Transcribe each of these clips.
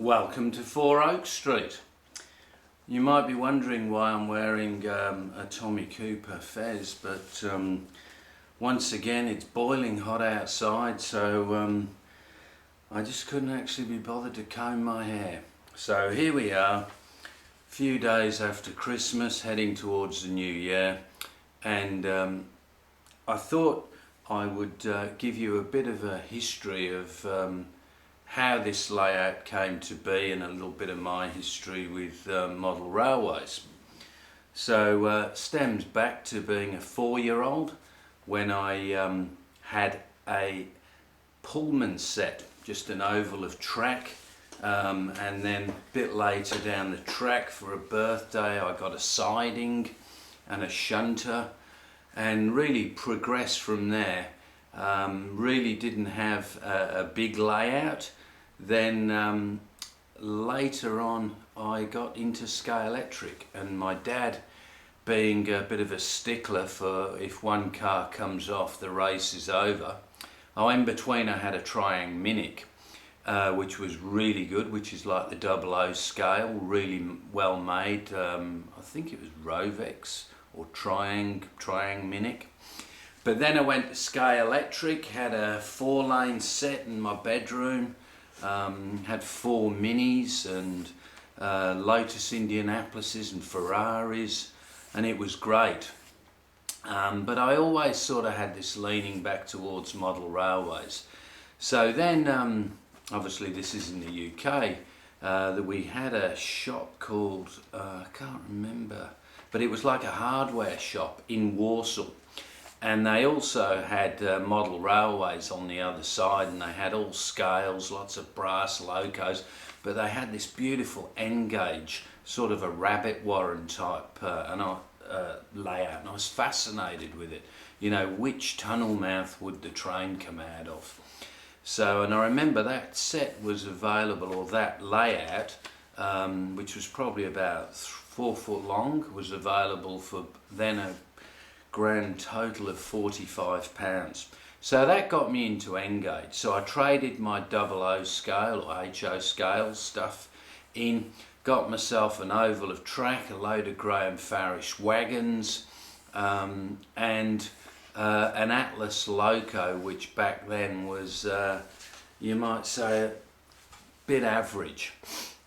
Welcome to 4 Oak Street. You might be wondering why I'm wearing a Tommy Cooper fez, but once again it's boiling hot outside, so I just couldn't actually be bothered to comb my hair. So here we are, a few days after Christmas, heading towards the new year, and I thought I would give you a bit of a history of how this layout came to be and a little bit of my history with model railways. So stems back to being a 4-year-old when I had a Pullman set, just an oval of track, and then a bit later down the track for a birthday I got a siding and a shunter, and really progressed from there. Really didn't have a big layout. Then later on I got into Scalextric, and my dad, being a bit of a stickler for if one car comes off the race is over. In between I had a Triang Minic, which was really good, which is like the 00 scale, really well made. I think it was Rovex or Triang Minic. But then I went to Scalextric, had a 4-lane set in my bedroom, had 4 Minis and Lotus Indianapolises and Ferraris, and it was great. But I always sort of had this leaning back towards model railways. So then, obviously this is in the UK, that we had a shop called, I can't remember, but it was like a hardware shop in Warsaw. And they also had model railways on the other side, and they had all scales, lots of brass locos, but they had this beautiful N-gauge, sort of a rabbit warren type layout, and I was fascinated with it. You know, which tunnel mouth would the train come out of? So, and I remember that set was available, or that layout, which was probably about 4 foot long, was available for then a grand total of £45. So that got me into N-gauge. So I traded my 00 scale or HO scale stuff in, got myself an oval of track, a load of Graham Farish wagons, and an Atlas loco, which back then was, you might say, a bit average.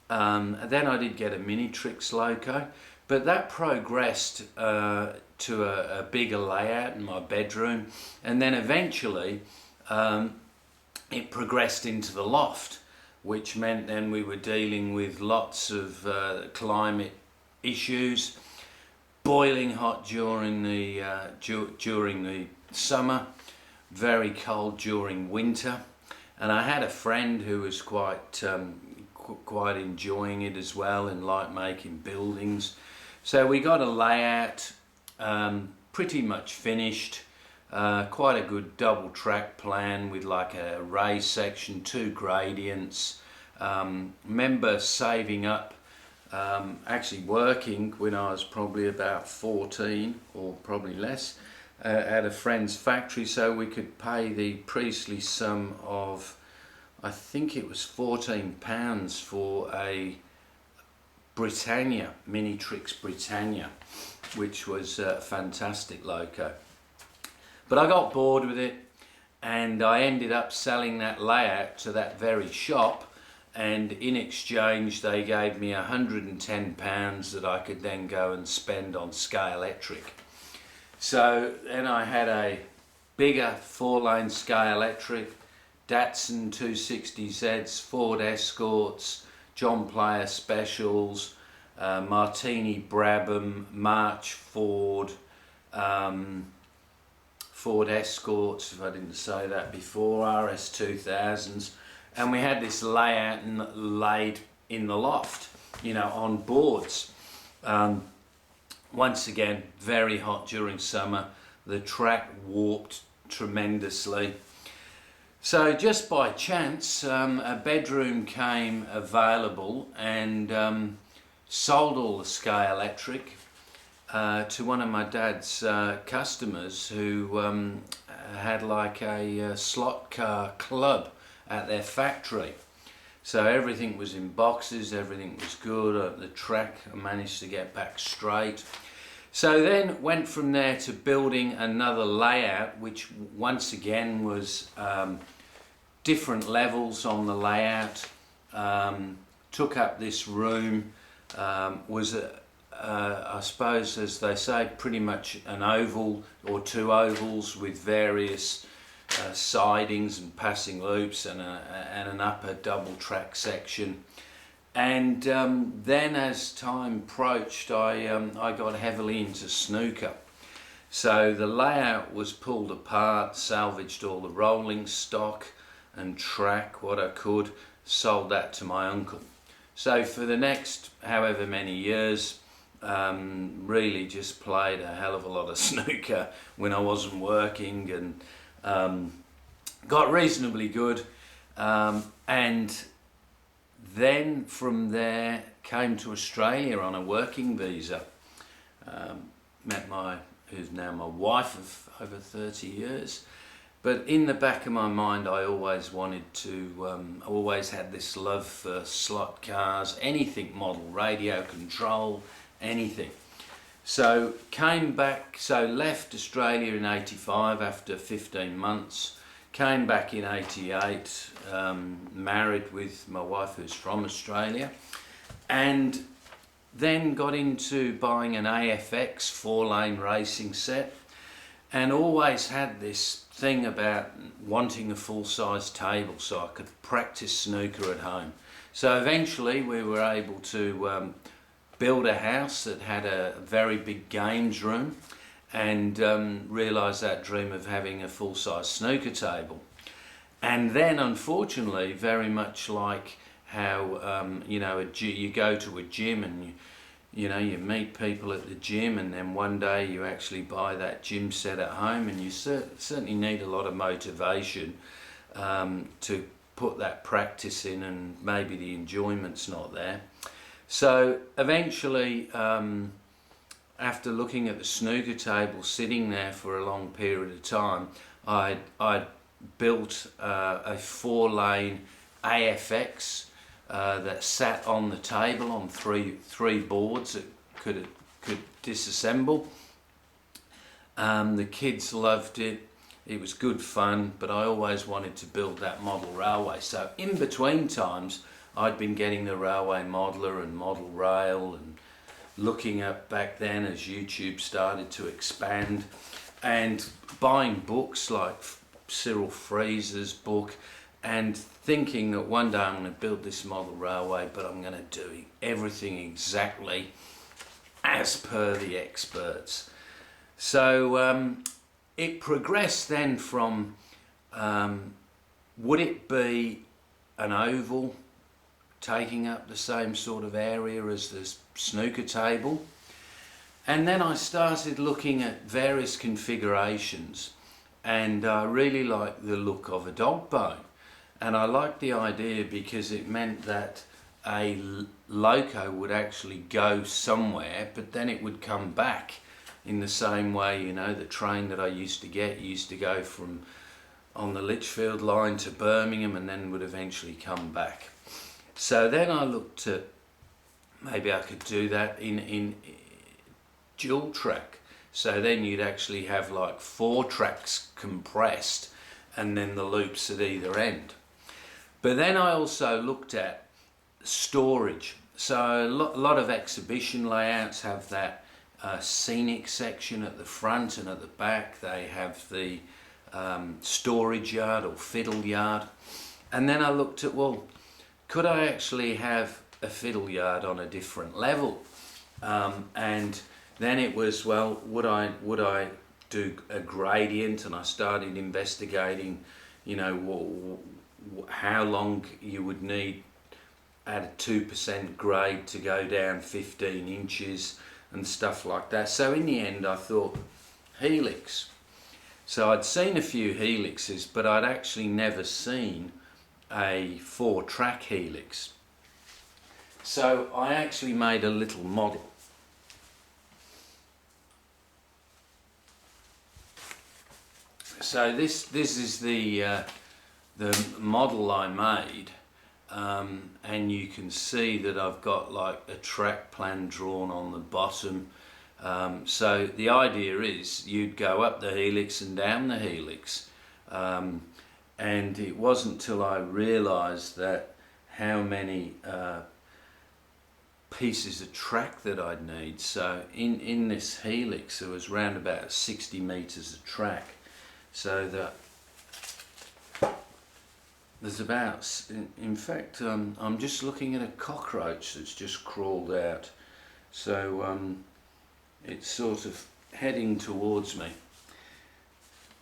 Then I did get a Minitrix loco, but that progressed to a bigger layout in my bedroom, and then eventually it progressed into the loft, which meant then we were dealing with lots of climate issues, boiling hot during the summer, very cold during winter, and I had a friend who was quite enjoying it as well, and liked making buildings. So we got a layout pretty much finished, quite a good double track plan with like a raised section, 2 gradients. Remember saving up, actually working when I was probably about 14 or probably less, at a friend's factory, so we could pay the priestly sum of, I think it was £14 for a Britannia, Minitrix Britannia, which was a fantastic loco. But I got bored with it, and I ended up selling that layout to that very shop, and in exchange they gave me £110 that I could then go and spend on Scalextric. So then I had a bigger 4-lane Scalextric, Datsun 260Zs, Ford Escorts, John Player Specials, Martini Brabham, March Ford, Ford Escorts, if I didn't say that before, RS 2000s, and we had this layout laid in the loft, you know, on boards. Once again, very hot during summer, the track warped tremendously. So just by chance, a bedroom came available, and sold all the Scalextric to one of my dad's customers who had like a slot car club at their factory. So everything was in boxes, everything was good. The track I managed to get back straight. So then went from there to building another layout, which once again was different levels on the layout. Took up this room, was I suppose, as they say, pretty much an oval or two ovals with various sidings and passing loops and an upper double track section. And then as time approached, I got heavily into snooker. So the layout was pulled apart, salvaged all the rolling stock and track, what I could, sold that to my uncle. So for the next however many years, really just played a hell of a lot of snooker when I wasn't working, and got reasonably good. And then from there came to Australia on a working visa. Met who's now my wife of over 30 years. But in the back of my mind, I always wanted to, I always had this love for slot cars, anything model, radio control, anything. So came back, so left Australia in 85 after 15 months. Came back in 88, married with my wife who's from Australia, and then got into buying an AFX 4-lane racing set, and always had this thing about wanting a full-size table so I could practice snooker at home. So eventually we were able to build a house that had a very big games room, and realised that dream of having a full-size snooker table. And then unfortunately, very much like how you know, you go to a gym and you meet people at the gym, and then one day you actually buy that gym set at home, and you certainly need a lot of motivation to put that practice in, and maybe the enjoyment's not there. So eventually, after looking at the snooker table sitting there for a long period of time, I built a 4-lane AFX that sat on the table on three boards that could disassemble. The kids loved it. It was good fun, but I always wanted to build that model railway. So in between times, I'd been getting the Railway Modeler and Model Rail, and looking up back then as YouTube started to expand, and buying books like Cyril Freeze's book, and thinking that one day I'm going to build this model railway, but I'm going to do everything exactly as per the experts. So it progressed then from would it be an oval taking up the same sort of area as the snooker table, and then I started looking at various configurations, and I really liked the look of a dog bone, and I liked the idea because it meant that a loco would actually go somewhere, but then it would come back in the same way, you know, the train that I used to get used to go from on the Lichfield line to Birmingham, and then would eventually come back. So then I looked at maybe I could do that in dual track. So then you'd actually have like 4 tracks compressed, and then the loops at either end. But then I also looked at storage. So a lot of exhibition layouts have that scenic section at the front, and at the back they have the storage yard or fiddle yard. And then I looked at, well, could I actually have a fiddle yard on a different level? And then it was, well, would I do a gradient? And I started investigating, you know, how long you would need at a 2% grade to go down 15 inches and stuff like that. So in the end I thought helix. So I'd seen a few helixes, but I'd actually never seen a 4-track helix. So I actually made a little model. So this is the model I made, and you can see that I've got like a track plan drawn on the bottom. So the idea is you'd go up the helix and down the helix, and it wasn't till I realised that how many pieces of track that I'd need. So in this helix there was around about 60 metres of track, so that there's about, in fact, I'm just looking at a cockroach that's just crawled out, so it's sort of heading towards me.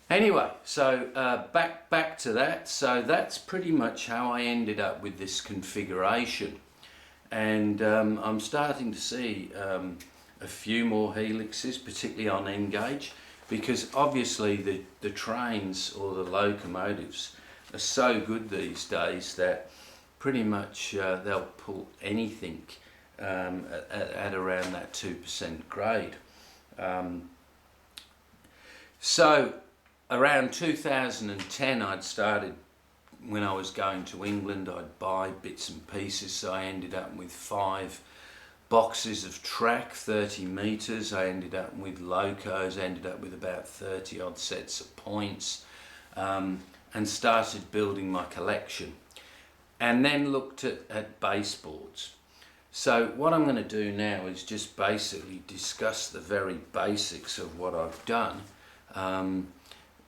Anyway, so back to that. So that's pretty much how I ended up with this configuration, and I'm starting to see a few more helixes, particularly on N-gauge, because obviously the trains or the locomotives are so good these days that pretty much they'll pull anything at around that 2% grade. So around 2010 I'd started, when I was going to England, I'd buy bits and pieces, so I ended up with 5 boxes of track, 30 metres. I ended up with locos, ended up with about 30 odd sets of points, and started building my collection, and then looked at baseboards. So what I'm going to do now is just basically discuss the very basics of what I've done,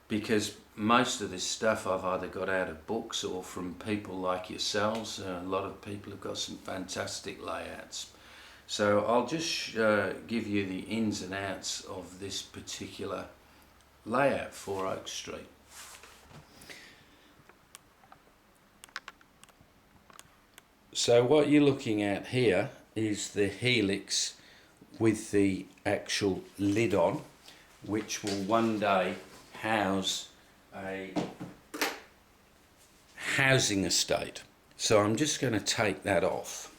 because most of this stuff I've either got out of books or from people like yourselves. A lot of people have got some fantastic layouts. So I'll just give you the ins and outs of this particular layout for Oak Street. So what you're looking at here is the helix with the actual lid on, which will one day house a housing estate. So I'm just going to take that off.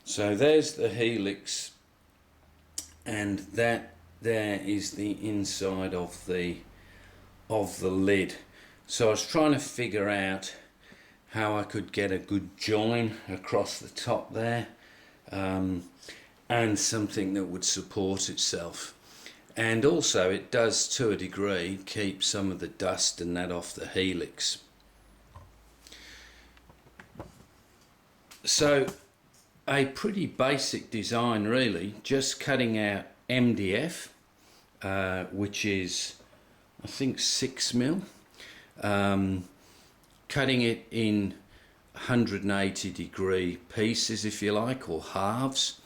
So there's the helix, and that there is the inside of the lid. So I was trying to figure out how I could get a good join across the top there, and something that would support itself. And also it does, to a degree, keep some of the dust and that off the helix. So a pretty basic design really, just cutting out MDF, which is I think 6mm, cutting it in 180 degree pieces if you like, or halves,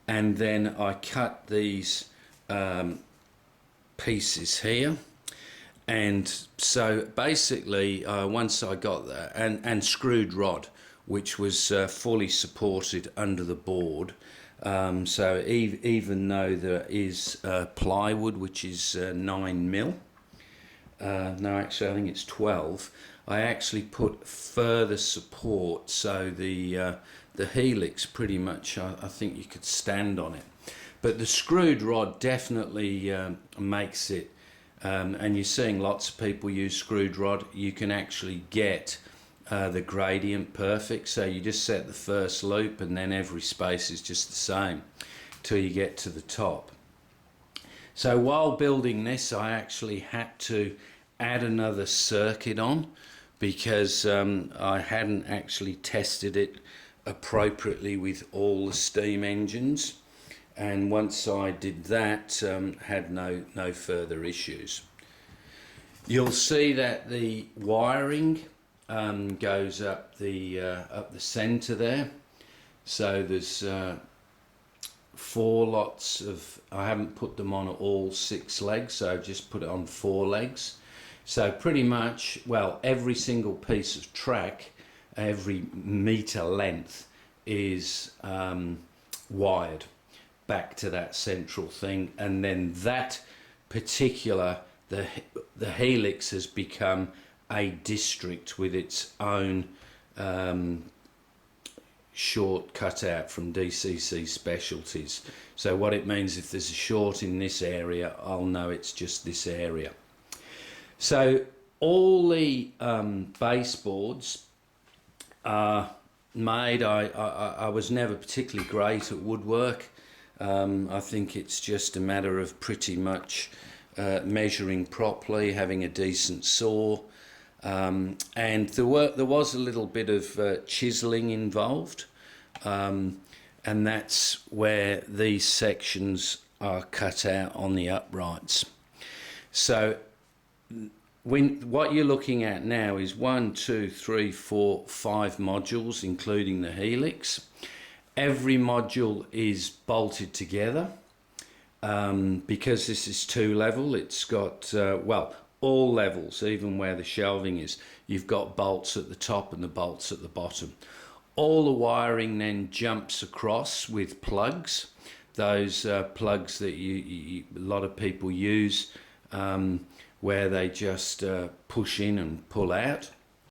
and then I cut these pieces here. And so basically once I got that, and screwed rod, which was fully supported under the board. So even though there is plywood, which is 9mm, no, actually I think it's 12, I actually put further support, so the helix pretty much, I think you could stand on it. But the screwed rod definitely makes it, and you're seeing lots of people use screwed rod. You can actually get the gradient perfect, so you just set the first loop and then every space is just the same till you get to the top. So while building this, I actually had to add another circuit on, because I hadn't actually tested it appropriately with all the steam engines, and once I did that, had no further issues. You'll see that the wiring goes up the center there. So there's 4 lots of, I haven't put them on all 6 legs, so I've just put it on 4 legs. So pretty much, well, every single piece of track, every meter length is wired back to that central thing, and then that particular, the helix has become a district with its own short cutout from DCC Specialties. So what it means, if there's a short in this area, I'll know it's just this area. So all the baseboards are made. I was never particularly great at woodwork. I think it's just a matter of pretty much measuring properly, having a decent saw, and there was a little bit of chiseling involved, and that's where these sections are cut out on the uprights. So what you're looking at now is 1, 2, 3, 4, 5 modules, including the helix. Every module is bolted together. Because this is 2 level, it's got, well, all levels, even where the shelving is, you've got bolts at the top and the bolts at the bottom. All the wiring then jumps across with plugs, those plugs that a lot of people use, where they just push in and pull out.